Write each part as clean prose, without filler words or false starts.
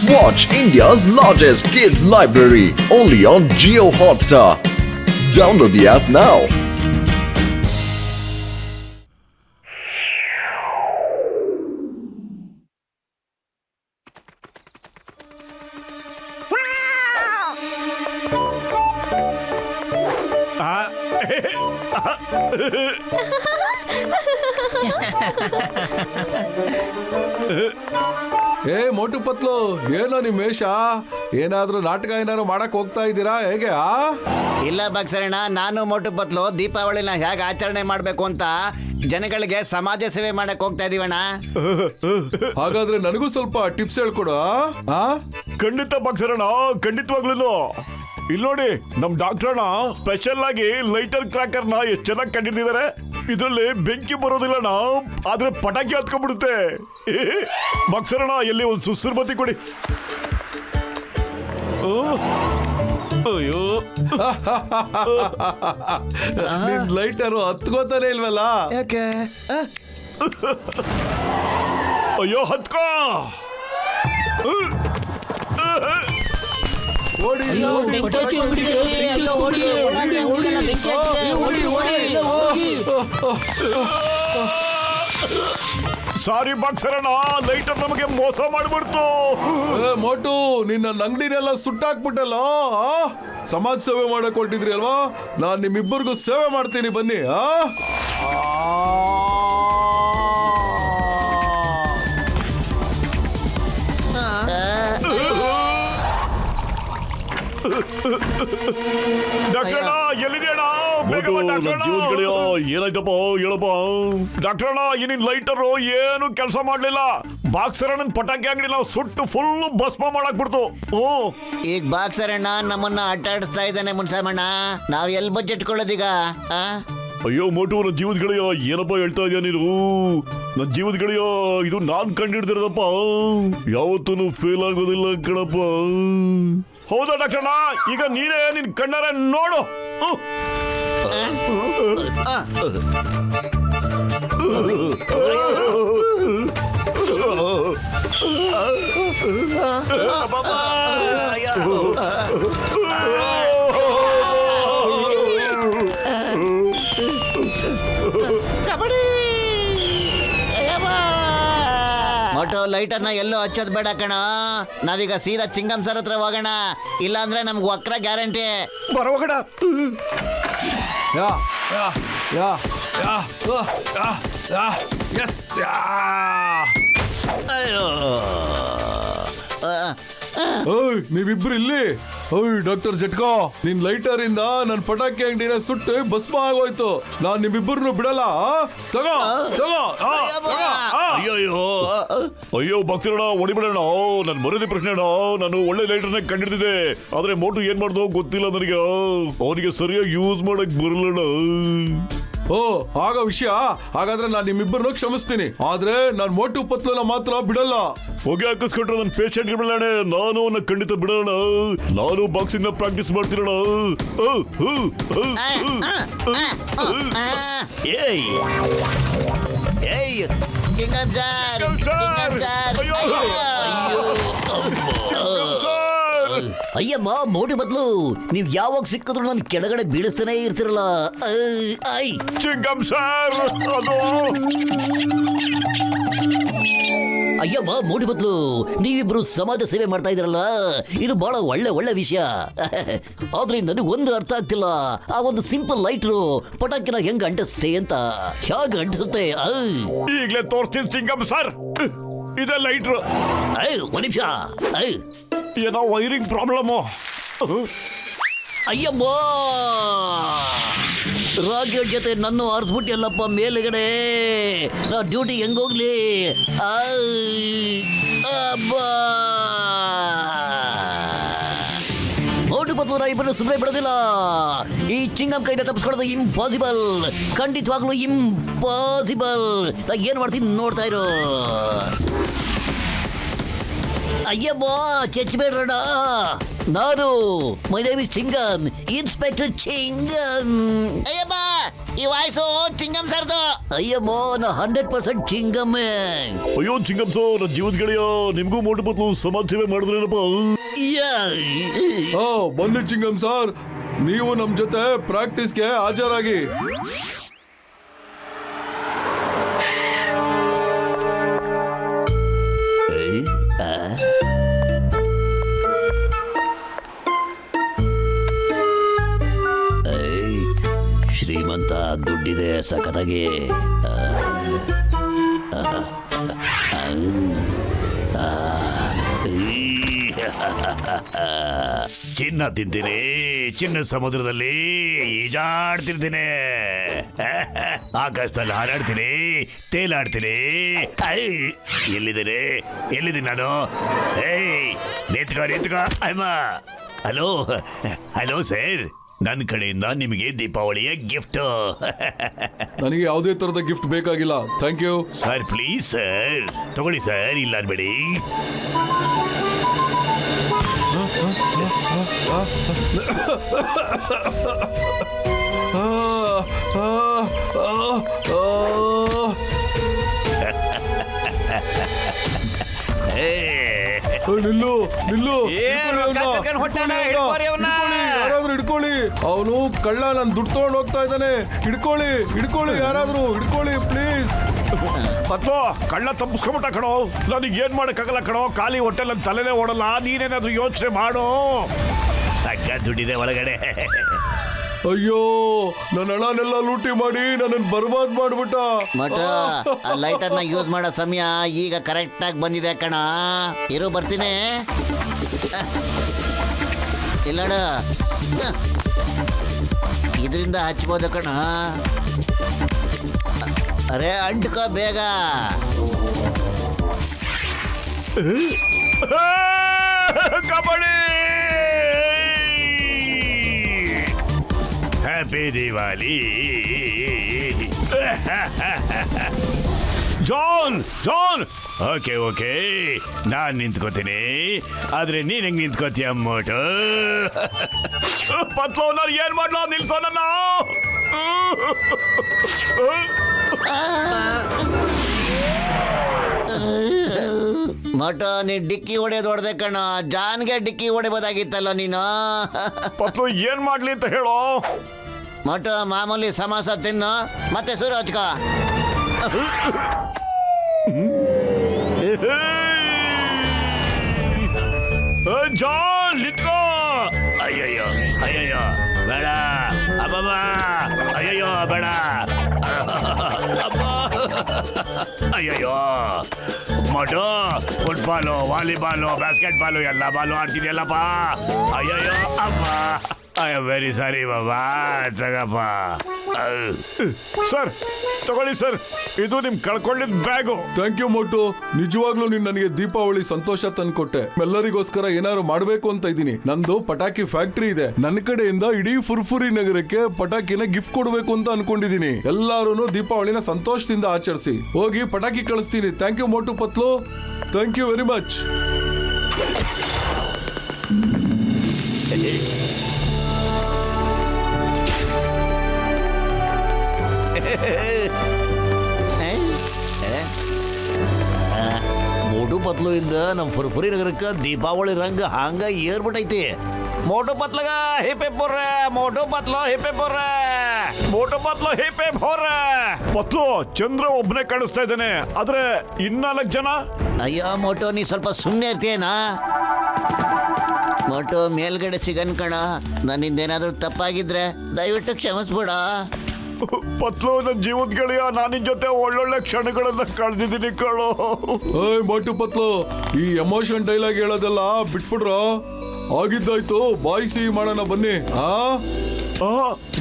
Watch India's largest kids library only on Jio Hotstar. Download the app now. ಏ ಮೋಟು ಪತ್ಲು, ಏನೋ ನಿಮ್ ವೇಷ? ಏನಾದ್ರೂ ನಾಟಕ ಏನಾದ್ರು ಮಾಡಕ್ ಹೋಗ್ತಾ ಇದ್ದೀರಾ ಹೇಗೆ? ಇಲ್ಲ ಬಕ್ಸರಣ್ಣ, ನಾನು ಮೋಟು ಪತ್ಲು ದೀಪಾವಳಿನ ಹೇಗೆ ಆಚರಣೆ ಮಾಡಬೇಕು ಅಂತ ಜನಗಳಿಗೆ ಸಮಾಜ ಸೇವೆ ಮಾಡಕ್ ಹೋಗ್ತಾ ಇದೀವಣ್ಣ. ಹಾಗಾದ್ರೆ ನನಗೂ ಸ್ವಲ್ಪ ಟಿಪ್ಸ್ ಹೇಳ್ಕೊಡು. ಖಂಡಿತ ಬಕ್ಸರಣ್ಣ, ಖಂಡಿತವಾಗ್ಲೂ. ಇಲ್ಲಿ ನೋಡಿ, ನಮ್ ಡಾಕ್ಟರ್ ಅಣ್ಣ ಸ್ಪೆಷಲ್ ಆಗಿ ಲೈಟರ್ ಕ್ರಾಕರ್ ನ ಎಷ್ಟು ಚೆನ್ನಾಗಿ ಕಂಡಿದ್ದಾರೆ. ಇದ್ರಲ್ಲಿ ಬೆಂಕಿ ಬರೋದಿಲ್ಲಣ್ಣ, ಆದ್ರೆ ಪಟಾಕಿ ಹತ್ಕೊಂಡ್ಬಿಡುತ್ತೆ. ಬಕ್ಸರಣ್ಣ, ಎಲ್ಲಿ ಒಂದು ಸುಸ್ರು ಬತ್ತಿ ಕೊಡಿ. ಅಯ್ಯೋ, ನಿನ್ ಲೈಟರು ಹತ್ಕೋತಾನೆ ಇಲ್ವಲ್ಲ? ಯಾಕೆ? ಅಯ್ಯೋ, ಹತ್ಕೋ. ಓಡಿ ಸಾರಿ ಬಕ್ಸರಣ್ಣ, ಲೈಟರ್ ನಮಗೆ ಮೋಸ ಮಾಡ್ಬಿಡ್ತು. ಮೋಟು, ನಿನ್ನ ಅಂಗಡಿನೆಲ್ಲ ಸುಟ್ಟಾಕ್ಬಿಟ್ಟಲ್ಲ. ಸಮಾಜ ಸೇವೆ ಮಾಡಕ್ ಹೊರಟಿದ್ರಿ ಅಲ್ವಾ? ನಾನ್ ನಿಮ್ಮಿಬ್ಬರಿಗೂ ಸೇವೆ ಮಾಡ್ತೀನಿ, ಬನ್ನಿ. ಡಾಕ್ಟರ್ ಅಣ್ಣ, ಎಲ್ಲಿದೆಯಣ್ಣ? ಏನಾಯ್ತಪ್ಪ, ಹೇಳಪ್ಪ. ಡಾಕ್ಟರ್ ಅಣ್ಣ, ಏನಿನ್ ಲೈಟರು ಏನು ಕೆಲಸ ಮಾಡ್ಲಿಲ್ಲ. ಬಾಕ್ಸರಣ್ಣನ್ ಪಟಾಕಿ ಅಂಗಡಿ ನಾವು ಸುಟ್ಟು ಫುಲ್ ಭಸ್ಮ ಮಾಡಕ್ ಬಿಡ್ತು. ಈಗ ಬಾಕ್ಸರಣ್ಣ ನಮ್ಮನ್ನ ಅಡ್ಡಾಡಿಸ್ತಾ ಇದ್ದಾನೆ ಮುನ್ಸಾಮಣ್ಣ. ನಾವ್ ಎಲ್ ಬಜೆಟ್ ಕೊಳ್ಳೋದೀಗ? ಅಯ್ಯೋ ಮೋಟು, ನನ್ನ ಜೀವದ ಗೆಳೆಯ, ಏನಪ್ಪ ಹೇಳ್ತಾ ಇದೀಯ ನೀನು? ನನ್ನ ಜೀವದ ಗೆಳೆಯ, ಇದು ನಾನ್ ಕಂಡಿಡ್ದಿರೋದಪ್ಪ. ಯಾವತ್ತೂ ಫೇಲ್ ಆಗೋದಿಲ್ಲ ಕಣಪ್ಪ. ಹೌದಾ ಡಾಕ್ಟರ್ ಅಣ್ಣ? ಈಗ ನೀನೇ ನಿನ್ ಕಣ್ಣಾರೆ ನೋಡು. ಮೋಟೋ, ಲೈಟರ್ನ ಎಲ್ಲೋ ಹಚ್ಚೋದ್ ಬೇಡ ಕಣ. ನಾವೀಗ ಸೀದಾ ಚಿಂಗಂ ಸರ್ ಹತ್ರ ಹೋಗೋಣ, ಇಲ್ಲ ಅಂದ್ರೆ ನಮ್ಗೆ ವಕ್ರ ಗ್ಯಾರಂಟಿ. ಬರೋಗಡ. ನೀವಿಬ್ರು ಇಲ್ಲಿ? ಡಾಕ್ಟರ್ ಜಟ್ಕೋ, ನಿನ್ ಲೈಟರ್ ಇಂದ ನನ್ ಪಟಾಕಿ ಅಂಗಡಿನ ಸುಟ್ಟು ಭಸ್ಮ ಆಗೋಯ್ತು. ನಾನ್ ನಿಮ್ಮಿಬ್ಬರನ್ನು ಬಿಡಲ್ಲ. ತಗೋ ತಗೋ. ಅಯ್ಯೋ ಭಕ್ತರಣ್ಣ, ಹೊಡಿಬಿಡೋಣ. ನನ್ ಮರದಿ ಪ್ರಶ್ನೆ ಅಣ್ಣ. ನಾನು ಒಳ್ಳೆ ಲೈಟರ್ನ ಕಂಡಿಡ್ತಿದ್ದೆ, ಆದ್ರೆ ಮೋಟು ಏನ್ ಮಾಡ್ದೋ ಗೊತ್ತಿಲ್ಲ ನನಗೆ. ಅವನಿಗೆ ಸರಿಯಾಗಿ ಯೂಸ್ ಮಾಡಕ್ ಬರಲಣ್ಣ. ಓ, ಆಗ ವಿಷಯ. ಹಾಗಾದ್ರೆ ನಾನು ನಿಮ್ಮಿಬ್ಬರನ್ನು ಕ್ಷಮಿಸ್ತೀನಿ, ಆದ್ರೆ ನಾನ್ ಮೋಟು ಪತ್ಲನ ಮಾತ್ರ ಬಿಡಲ್ಲ. ಹೋಗಿ ಹಾಕಿಸ್ಕೊಂಡ್ರೆ ನನ್ನ ಪೇಷಂಟ್ ಬಿಡೋಣ. ನಾನು ಅವನ್ನ ಖಂಡಿತ ಬಿಡೋಣ. ನಾನು ಬಾಕ್ಸಿಂಗ್ ನ ಪ್ರಾಕ್ಟೀಸ್ ಮಾಡ್ತೀರಣ. ಚಿಂಗಂ ಸರ್, ಅಯ್ಯಮ್ಮ ಮೋಟಿ ಬದ್ಲು ನೀವ್ ಯಾವಾಗ ಸಿಕ್ಕಿದ್ರು ನನ್ ಕೆಳಗಡೆ ಬೀಳಿಸ್ತಾನೆ ಇರ್ತಿರಲ್ಲ. ಚಿಂಗಂ ಸರ್, ಅಯ್ಯಮ್ಮ ಮೋಟಿ ಬದ್ಲು ನೀವಿಬ್ರು ಸಮಾಜ ಸೇವೆ ಮಾಡ್ತಾ ಇದ್ರಲ್ಲ, ಇದು ಬಹಳ ಒಳ್ಳೆ ವಿಷಯ. ಆದ್ರೆ ನನಗೆ ಒಂದು ಅರ್ಥ ಆಗ್ತಿಲ್ಲ. ಆ ಒಂದು ಸಿಂಪಲ್ ಲೈಟ್ರು ಪಟಾಕಿನ ಹೆಂಗ್ ಅಂಟಿಸ್ತೇ ಅಂತ. ಹೇಗೆ ಅಂಟಿಸುತ್ತೆ? ಈಗಲೇ ತೋರಿಸ್ತೀನಿ ಚಿಂಗಂ ಸರ್. ಇದೆ ಲೈಟ್ರು. ಒಂದ್ ನಿಮಿಷ. ಏನೋ ವೈರಿಂಗ್ ಪ್ರಾಬ್ಲಮ್. ಅಯ್ಯಮ್ಮ, ರಾಕೆಟ್ ಜೊತೆ ನನ್ನ ಆರಿಸ್ಬಿಟ್ಟಿಯಲ್ಲಪ್ಪ ಮೇಲ್ಗಡೆ. ನಾ ಡ್ಯೂಟಿ ಹೆಂಗೋಗ್ಲಿ? ಮೋಟು ಪತ್ಲು ಇಬ್ಬರು ಸುಮ್ಮನೆ ಬಿಡೋದಿಲ್ಲ. ಈ ಚಿಂಗಂ ಕೈನ ತಪ್ಪಿಸ್ಕೊಳ್ಳೋದು ಇಂಪಾಸಿಬಲ್, ಖಂಡಿತವಾಗ್ಲೂ ಇಂಪಾಸಿಬಲ್. ನಾ ಏನ್ ಮಾಡ್ತೀನಿ ನೋಡ್ತಾ ಇರೋ. ಅಯ್ಯಮ್ಮ, ಚಚ್ಚಬೇಡ್ರಣ. ನಾನು my name is Chingam, inspector Chingam. ಅಯ್ಯಮ್ಮ, ಈ ವಾಯ್ಸು ಚಿಂಗಂ ಸರ್ದು. ಅಯ್ಯಮ್ಮೋ ನಾ 100% ಚಿಂಗಮ್ಮೆ. ಅಯ್ಯೋ ಚಿಂಗಮ್ ಸರ್, ನನ್ನ ಜೀವದ ಗೆಳೆಯ, ನಿಮ್ಗೂ ಮೋಟು ಪತ್ಲು ಸಮಾಜ ಸೇವೆ ಮಾಡಿದ್ರೇನಪ್ಪ. ಬನ್ನಿ ಚಿಂಗಮ್ ಸರ್, ನೀವು ನಮ್ ಜೊತೆ ಪ್ರಾಕ್ಟೀಸ್ಗೆ ಹಾಜರಾಗಿ. ಶ್ರೀಮಂತ, ದುಡ್ಡಿದೆ ಸಖತ್ತಾಗಿ. ಚಿನ್ನ ತಿಂತೀನಿ, ಚಿನ್ನ ಸಮುದ್ರದಲ್ಲಿ ಈಜಾಡ್ತಿರ್ತೀನಿ, ಆಕಾಶದಲ್ಲಿ ಹಾರಾಡ್ತೀನಿ, ತೇಲಾಡ್ತೀನಿ. ಎಲ್ಲಿದ್ದೀನಿ ನಾನು? ಏಯ್ ನಿಂತ್ಕೋ ಅಮ್ಮ. ಹಲೋ ಹಲೋ ಸರ್, ನನ್ನ ಕಡೆಯಿಂದ ನಿಮಗೆ ದೀಪಾವಳಿಯ ಗಿಫ್ಟ್. ನನಗೆ ಯಾವುದೇ ತರದ ಗಿಫ್ಟ್ ಬೇಕಾಗಿಲ್ಲ, thank you. Sir please sir, ತಗೊಳ್ಳಿ ಸರ್, ಇಲ್ಲ ಅನ್ಬೇಡಿ. ನಿಲ್ಲು ನಿಲ್ಲು, ಹಿಡ್ಕೋರಿ ಅವ್ನ. ಯಾರಾದ್ರೂ ಹಿಡ್ಕೊಳ್ಳಿ, ಅವನು ಕಳ್ಳ, ನನ್ ದುಡ್ಡು ತಗೊಂಡು ಹೋಗ್ತಾ ಇದ್ದಾನೆ. ಹಿಡ್ಕೊಳ್ಳಿ ಯಾರಾದ್ರೂ ಹಿಡ್ಕೊಳ್ಳಿ ಪ್ಲೀಸ್. ಪತ್ಲು, ಕಳ್ಳ ತಪ್ಪಿಸ್ಕೊಂಬಿಟ್ಟ ಕಣೋ. ನನಗೆ ಏನ್ ಮಾಡಕ್ಕಾಗಲ್ಲ ಕಣೋ, ಖಾಲಿ ಹೊಟ್ಟೆ ನನ್ನ ತಲೆನೇ ಓಡಲ್ಲ. ನೀನೇನಾದ್ರೂ ಯೋಚನೆ ಮಾಡು. ಸಕ್ಕ ದುಡ್ಡಿದೆ ಒಳಗಡೆ. ಅಯ್ಯೋ, ನನ್ನ ಹಣನೆಲ್ಲ ಲೂಟಿ ಮಾಡಿ ನನ್ನನ್ನು ಬರ್ಬಾದ್ ಮಾಡ್ಬಿಟ್ಟ. ಮಟ ಆ ಲೈಟರ್ನ ಯೂಸ್ ಮಾಡೋ ಸಮಯ ಈಗ ಕರೆಕ್ಟ್ ಆಗಿ ಬಂದಿದೆ ಕಣ. ಇರು ಬರ್ತೀನಿ. ಇಲ್ಲಡ, ಇದರಿಂದ ಹಚ್ಬೋದು ಕಣ. ಅರೆ ಅಂಟ್ಕೋ ಬೇಗ. ಕಬಡ್ಡಿ. ಹ್ಯಾಪಿ ದಿವಾಲಿ. ಜಾನ್ ಜಾನ್, ಓಕೆ ನಾನ್ ನಿಂತ್ಕೋತೀನಿ, ಆದ್ರೆ ನೀನ್ ಹೆಂಗ್ ನಿಂತ್ಕೋತೀಯ ಮೋಟು? ಪತ್ಲು, ನಾನು ಏನ್ ಮಾಡ್ಲೋ, ನಿಲ್ಸೋ ನನ್ನ. ಮಟ ನೀ ಡಿಕ್ಕಿ ಹೊಡೆಯೋದು ಹೊಡೆದೆ ಕಣ. ಜಾನ್ಗೆ ಡಿಕ್ಕಿ ಹೊಡಿಬೋದಾಗಿತ್ತಲ್ಲ ನೀನು. ಪತ್ಲು, ಏನ್ ಮಾಡ್ಲಿ ಅಂತ ಹೇಳೋ. ಮಟ ಮಾಮೂಲಿ ಸಮೋಸ ತಿನ್ನು, ಮತ್ತೆ ಸುರು ಹಚ್ಕೋ. ಜಾನ್ ನಿಂತ್ಕೋ. ಅಯ್ಯಯ್ಯೋ ಬೇಡ ಅಬ್ಬಮ್ಮ, ಅಯ್ಯಯ್ಯೋ ಬೇಡ ಅಮ್ಮ, ಅಯ್ಯಯ್ಯೋ Motu. Football, volleyball, basketball ಎಲ್ಲ ಬಾಲು ಆಡ್ತಿದ್ಯಲ್ಲಪ್ಪ. ಅಯ್ಯಯ್ಯೋ ಅಮ್ಮ, ಐ ಆಮ್ ವೆರಿ ಸಾರಿ ಬಾಬಾ, ತಗಪ್ಪ. ಸರ್ ತಗೊಳ್ಳಿ ಸರ್, ಇದು ನಿಮ್ ಕಳ್ಕೊಂಡಿದ್ ಬ್ಯಾಗು. ಥ್ಯಾಂಕ್ ಯು ಮೋಟು, ನಿಜವಾಗ್ಲೂ ನೀನ್ ನನಗೆ ದೀಪಾವಳಿ ಸಂತೋಷ ತಂದ್ಕೊಟ್ಟೆ. ಎಲ್ಲರಿಗೋಸ್ಕರ ಏನಾದ್ರು ಮಾಡ್ಬೇಕು ಅಂತ ಇದ್ದೀನಿ. ನಂದು ಪಟಾಕಿ ಫ್ಯಾಕ್ಟ್ರಿ ಇದೆ. ನನ್ನ ಕಡೆಯಿಂದ ಇಡೀ ಫುರ್ಫುರಿ ನಗರಕ್ಕೆ ಪಟಾಕಿನ ಗಿಫ್ಟ್ ಕೊಡ್ಬೇಕು ಅಂತ ಅನ್ಕೊಂಡಿದೀನಿ. ಎಲ್ಲಾರು ದೀಪಾವಳಿನ ಸಂತೋಷದಿಂದ ಆಚರಿಸಿ. ಹೋಗಿ ಪಟಾಕಿ ಕಳಿಸ್ತೀನಿ. Thank you Motu Patlu, thank you very much. Motu Patlu ಇಂದ ನಮ್ ಫುರ್ಫುರಿ ನಗರಕ್ಕ ದೀಪಾವಳಿ ರಂಗ ಹಂಗ ಏರ್ಬಿಟ್ಟೈತಿ. ಮೋಟು ಪತ್ಲಗ ಹಿಪ್ಪೆ ಪುರ್ರೆ, ಮೋಟು ಪತ್ಲು ಹಿಪ್ಪೆ ಪುರ್ರೆ. ಮೋಟು ಪತ್ಲು ಹೇಪೆ ಭೋರ. ಪತ್ಲು, ಚಂದ್ರ ಒಬ್ಬನೇ ಕಾಣಿಸ್ತಾ ಇದ್ದಾನೆ, ಆದ್ರೆ 4 ಜನ. ಅಯ್ಯೋ ಮೋಟು, ನೀ ಸ್ವಲ್ಪ ಸುಮ್ಮನೆ ಇರ್ತೀಯನಾ? ಮೋಟು ಮೇಲ್ಗಡೆ ಸಿಗನ್ ಕಣ. ನನ್ನಿಂದೇನಾದ್ರೂ ತಪ್ಪಾಗಿದ್ರೆ ದಯವಿಟ್ಟು ಕ್ಷಮಿಸ್ಬಿಡ. ಪತ್ಲು, ನನ್ನ ಜೀವದ ಗೆಳೆಯ, ನಾನು ನಿನ್ ಜೊತೆ ಒಳ್ಳೊಳ್ಳೆ ಕ್ಷಣಗಳನ್ನ ಕಳೆದಿದ್ದೀನಿ ಕಣೋ. ಏಯ್ ಮೋಟು ಪತ್ಲು, ಈ ಎಮೋಷನ್ ಡೈಲಾಗ್ ಹೇಳೋದೆಲ್ಲ ಬಿಟ್ಬಿಡ್ರ. ಆಗಿದ್ದಾಯ್ತು, ಬಾಯ್ ಸಿಹಿ ಮಾಡೋಣ ಬನ್ನಿ.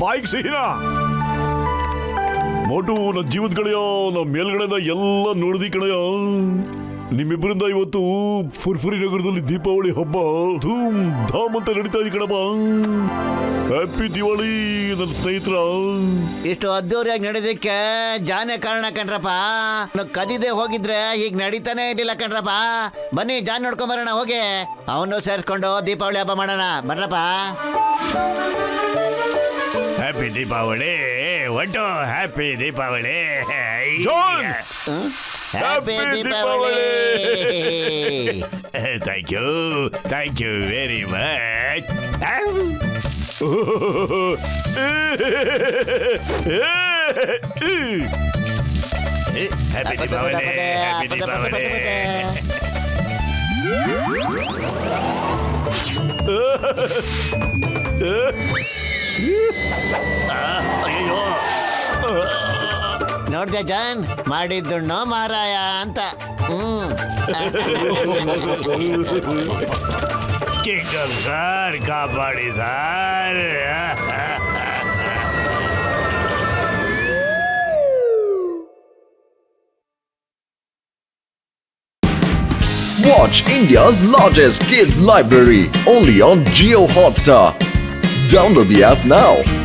ಬಾಯಿಗೆ ಸಿಹಿನಾ? ಮೋಟು, ನನ್ನ ಜೀವದ ಗೆಳೆಯ, ನಮ್ಮ ಮೇಲ್ಗಡೆದ ಎಲ್ಲ ನೋಡಿದಿ ಕಣಯ್ಯ. ನಿಮ್ಮಿಬ್ಬರಿಂದ ಇವತ್ತು ಫುರ್ಫುರಿ ನಗರದಲ್ಲಿ ದೀಪಾವಳಿ ಹಬ್ಬ ಧೂಮ್ ಧಾಮ್ ಅಂತ ನಡೀತಾ ಇದೆ ಕಣಪ್ಪ. ಹ್ಯಾಪಿ ದಿವಾಳಿ ನನ್ನ ಸ್ನೇಹಿತರ. ಇಷ್ಟು ಅದ್ದೂರಿಯಾಗಿ ನಡೆದಕ್ಕೆ ಜಾನೇ ಕಾರಣ ಕಣ್ರಪ್ಪ. ಕದಿದೆ ಹೋಗಿದ್ರೆ ಈಗ ನಡೀತಾನೆ ಇರ್ಲಿಲ್ಲ ಕಣ್ರಪ್ಪ. ಬನ್ನಿ ಜಾನ್ ನೋಡ್ಕೊಂಬರೋಣ, ಹೋಗಿ ಅವನು ಸೇರ್ಸ್ಕೊಂಡು ದೀಪಾವಳಿ ಹಬ್ಬ ಮಾಡೋಣ. ಬನ್ರಪ್ಪ. ಹ್ಯಾಪಿ ದೀಪಾವಳಿ. ಒಟ್ಟು ಹ್ಯಾಪಿ ದೀಪಾವಳಿ ಜಾನ್! Happy Happy Deepavali thank you very much happy Deepavali happy Deepavali ಅಯ್ಯೋ ನೋಡ್ದೆ ಜಾನ್ ಮಾಡಿದ್ದುಣ್ಣೋ ಮಾರಾಯ ಅಂತ ಕಿಂಗಲ್ ಸರ್ ಕಾಪಾಡಿ sir Watch India's largest kids library only on Geo Hotstar. Download the app now.